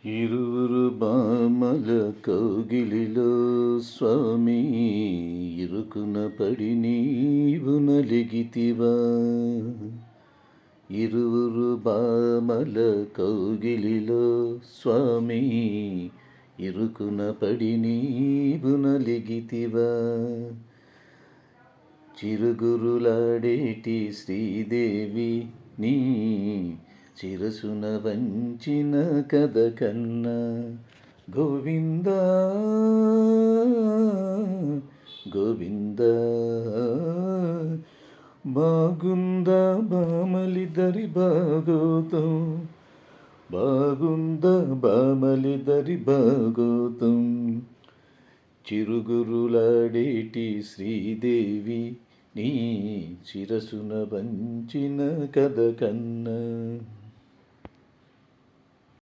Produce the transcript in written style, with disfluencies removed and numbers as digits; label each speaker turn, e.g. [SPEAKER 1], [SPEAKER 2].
[SPEAKER 1] ఇరువురు బామల కౌగిలిలో స్వామి ఇరుకున పడి నీవు నలిగితివా. ఇరువురు బామల కౌగిలిలో స్వామి ఇరుకున పడి నీవు నలిగితివా. చిరుగురులాడేటి శ్రీదేవి నీ శిరసున వంచిన కథ కన్నా గోవింద గోవింద. బాగుందా బామలిద్దరి బాగోతం, బాగుందా బామలిద్దరి బాగోతం. చిరుగురులాడేటి శ్రీదేవి నీ శిరసున వంచిన కథ కన్నా